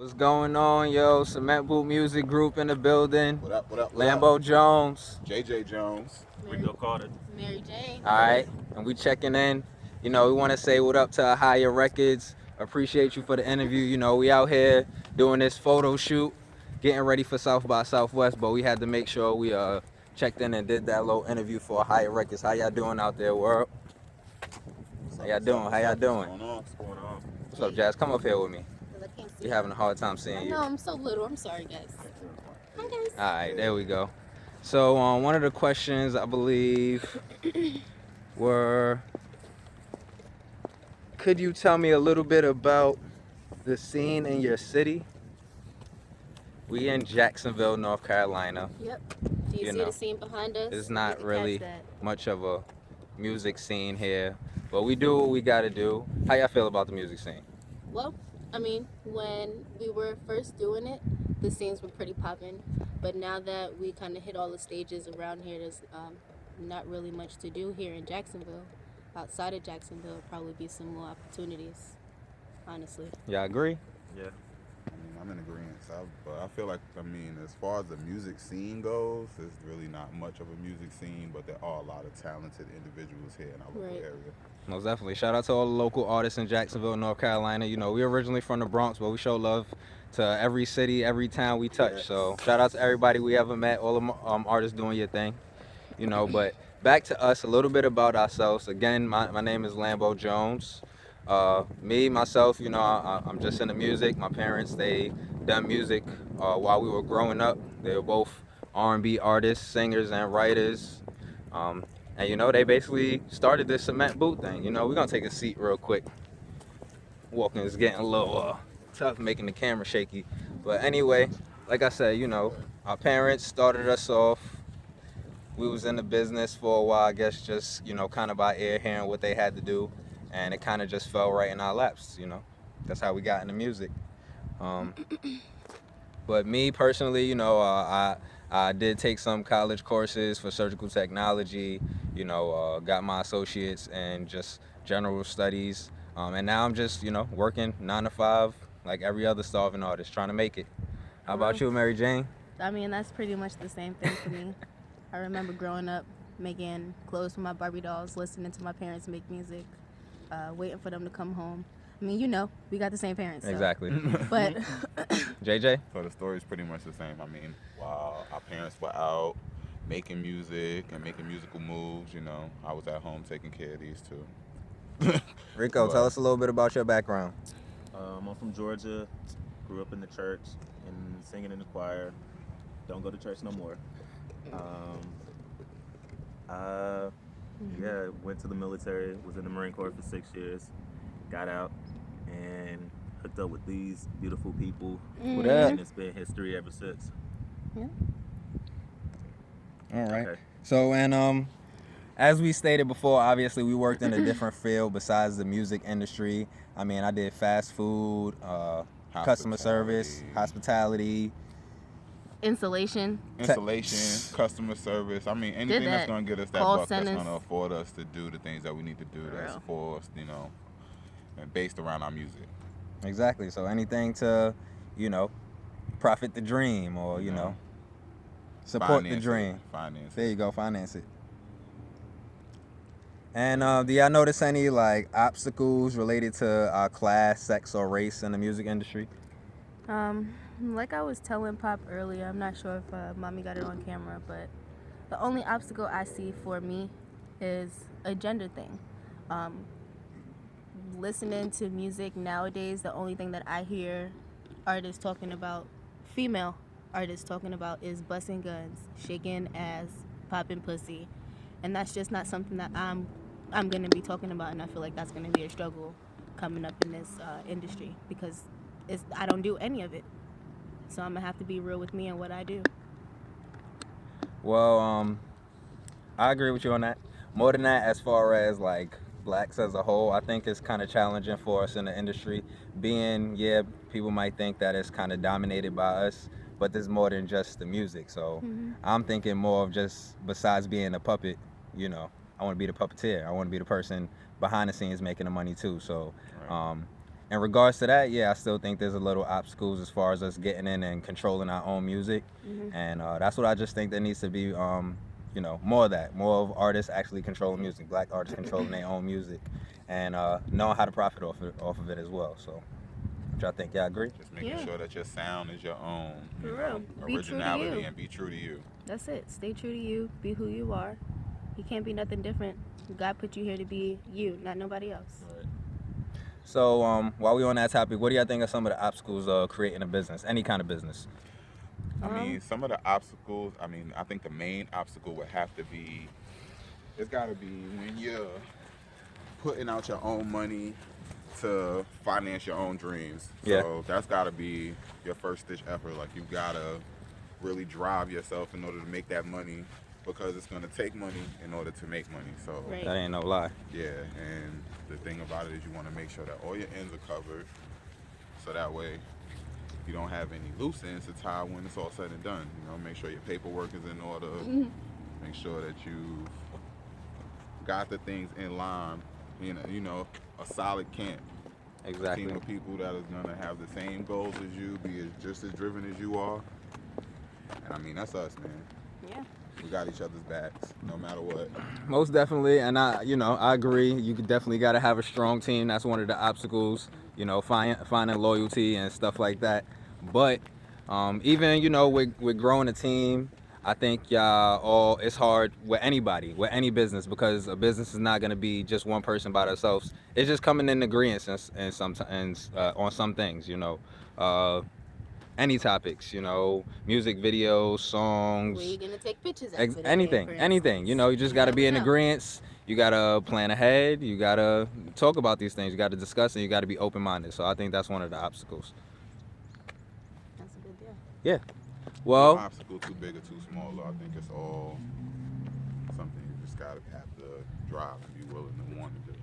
What's going on, yo? Cement Boot Music Group in the building. What up, what up, what up? LamboJones. JJ Jones. Rico Carter. Maryy Jane. All right, and we checking in. You know, we want to say what up to Ahayah Records. Appreciate you for the interview. You know, we out here doing this photo shoot, getting ready for South by Southwest, but we had to make sure we checked in and did that little interview for Ahayah Records. How y'all doing out there, world? How y'all doing? How y'all doing? What's going on? What's up, Jazz? Come up here with me. I can't see. We having a hard time I seeing you. know, I'm so little. I'm sorry, guys. Hi, guys. All right, there we go. So one of the questions I believe were, could you tell me a little bit about the scene in your city? We in Jacksonville, North Carolina. Yep. Do you You see know, the scene behind us? It's You not can really catch that. much of a music scene here, but we do what we gotta do. How y'all feel about the music scene? Well, I mean, when we were first doing it, the scenes were pretty popping. But now that we kind of hit all the stages around here, there's not really much to do here in Jacksonville. Outside of Jacksonville, probably be some more opportunities, honestly. Y'all agree? Yeah. I'm in agreement. But I feel like, as far as the music scene goes, there's really not much of a music scene, but there are a lot of talented individuals here in our local Right. area. Most definitely. Shout out to all the local artists in Jacksonville, North Carolina. You know, we're originally from the Bronx, but we show love to every city, every town we touch. Yes. So shout out to everybody we ever met, all the artists doing your thing. You know, but back to us, a little bit about ourselves. Again, my name is LamboJones. Myself, you know, I'm just into music. My parents, they done music while we were growing up. They were both R&B artists, singers, and writers. And you know, they basically started this cement boot thing. You know, we're gonna take a seat real quick. Walking is getting a little tough, making the camera shaky. But anyway, like I said, you know, our parents started us off. We was in the business for a while, I guess, just, you know, kind of by ear hearing what they had to do, and it kind of just fell right in our laps. You know, that's how we got into music. But me personally, you know, I did take some college courses for surgical technology, you know, got my associates in just general studies. And now I'm just, you know, working 9 to 5 like every other starving artist, trying to make it. How about you, Maryy Jane? I mean, that's pretty much the same thing for me. I remember growing up making clothes for my Barbie dolls, listening to my parents make music, waiting for them to come home. I mean, you know, we got the same parents. So. Exactly. But JJ? So the story's pretty much the same. While our parents were out making music and making musical moves, you know, I was at home taking care of these two. Rico, tell us a little bit about your background. I'm from Georgia. Grew up in the church and singing in the choir. Don't go to church no more. Went to the military. Was in the Marine Corps for 6 years. Got out and hooked up with these beautiful people. What up? And it's been history ever since. Yeah. All right. Okay. So, and as we stated before, obviously we worked in a different field besides the music industry. I mean, I did fast food, customer service, hospitality. Installation. Customer service. Anything that. that's going to get us that Call buck, that's centers. going to afford us to do the things that we need to do. For That's real. for us, you know, and based around our music. Exactly. So anything to, you know, profit the dream or, you know, support the dream. Finance. There you go, finance it. And do y'all notice any like obstacles related to class, sex, or race in the music industry? Like I was telling Pop earlier, I'm not sure if Mommy got it on camera, but the only obstacle I see for me is a gender thing. Listening to music nowadays, the only thing that I hear artists talking about, female artists talking about, is busting guns, shaking ass, popping pussy, and that's just not something that I'm gonna be talking about, and I feel like that's gonna be a struggle coming up in this industry because I don't do any of it. So I'm gonna have to be real with me and what I do. Well, I agree with you on that. More than that, as far as like blacks as a whole, I think it's kind of challenging for us in the industry. Being, people might think that it's kind of dominated by us, but there's more than just the music. So I'm thinking more of just, besides being a puppet, you know, I want to be the puppeteer. I want to be the person behind the scenes making the money too. So, Right. in regards to that, yeah, I still think there's a little obstacles as far as us getting in and controlling our own music, and that's what I just think there needs to be. More of that, more of artists actually controlling music, black artists controlling their own music, and knowing how to profit off of it as well. So, which I think, yeah, I agree. Just making sure that your sound is your own, For real. Be true to originality, you. and be true to you. That's it. Stay true to you. Be who you are. You can't be nothing different. God put you here to be you, not nobody else. Right. So, while we on that topic, what do y'all think are some of the obstacles creating a business, any kind of business? I mean, some of the obstacles, I think the main obstacle would have to be, it's got to be when you're putting out your own money to finance your own dreams. Yeah. So that's got to be your first ditch effort. Like, you got to really drive yourself in order to make that money, because it's going to take money in order to make money. So Right. That ain't no lie. yeah, and the thing about it is you want to make sure that all your ends are covered, so that way you don't have any loose ends to tie when it's all said and done. Make sure your paperwork is in order. Make sure that you've got the things in line. A solid camp. Exactly. A team of people that is gonna have the same goals as you, be just as driven as you are. And that's us, man. Yeah. We got each other's backs, no matter what. Most definitely, and I agree. You definitely got to have a strong team. That's one of the obstacles. Finding loyalty and stuff like that. But even with growing a team, I think it's hard with anybody, with any business, because a business is not going to be just one person by themselves. It's just coming in agreement and sometimes on some things. Any topics, music videos, songs. Where you gonna take pictures at? For the Anything, day, for anything. instance? You just got to be in never know. agreement. You got to plan ahead. You got to talk about these things. You got to discuss, and you got to be open-minded. So I think that's one of the obstacles. That's a good deal. Yeah. No Well, obstacle too big or too small, though. I think it's all something you just gotta have to drive and be willing to want to do.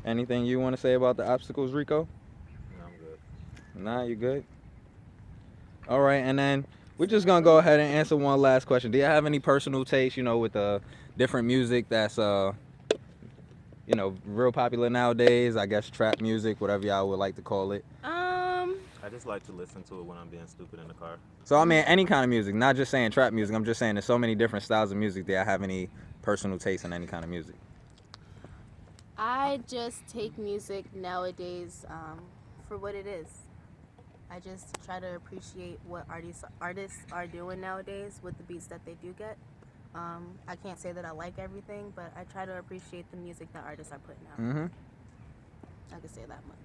anything you want to say about the obstacles, Rico? No, I'm good. Nah, you good? All right, and then we're just going to go ahead and answer one last question. Do you have any personal taste, with the different music that's, real popular nowadays? I guess trap music, whatever y'all would like to call it. I just like to listen to it when I'm being stupid in the car. So, any kind of music, not just saying trap music. I'm just saying there's so many different styles of music. Do I have any personal taste in any kind of music? I just take music nowadays for what it is. I just try to appreciate what artists are doing nowadays with the beats that they do get. I can't say that I like everything, but I try to appreciate the music that artists are putting out. Mm-hmm. I can say that much.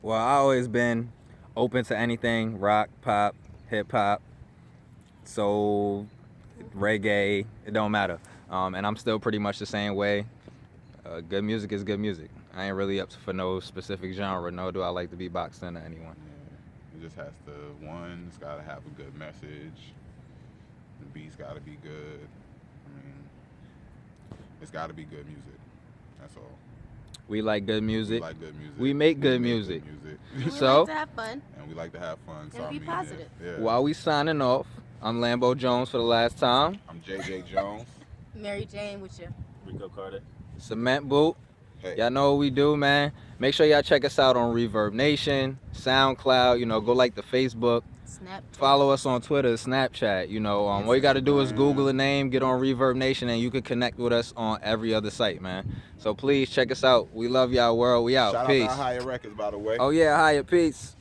Well, I always been open to anything: rock, pop, hip hop, soul, reggae. It don't matter. And I'm still pretty much the same way. Good music is good music. I ain't really up for no specific genre, nor do I like to be boxed into anyone. Yeah, it just has to, it's got to have a good message. The beats got to be good. It's got to be good music. That's all. We like good We music. like good music. We make good music. And we So- like to have fun. And we like to have fun. So And be positive. Yeah. While we signing off, I'm LamboJones for the last time. I'm JJ Jones. Mary Jane with you. Rico Carter. Cement Boot. Hey. Y'all know what we do, man. Make sure y'all check us out on Reverb Nation, SoundCloud. Go like the Facebook. Snap. Follow us on Twitter, Snapchat. All you got to do is Google a name, get on Reverb Nation, and you can connect with us on every other site, man. So please check us out. We love y'all, world. We out. Shout Peace. out to Ahayah Records, by the way. Oh, yeah. Ahayah. Peace.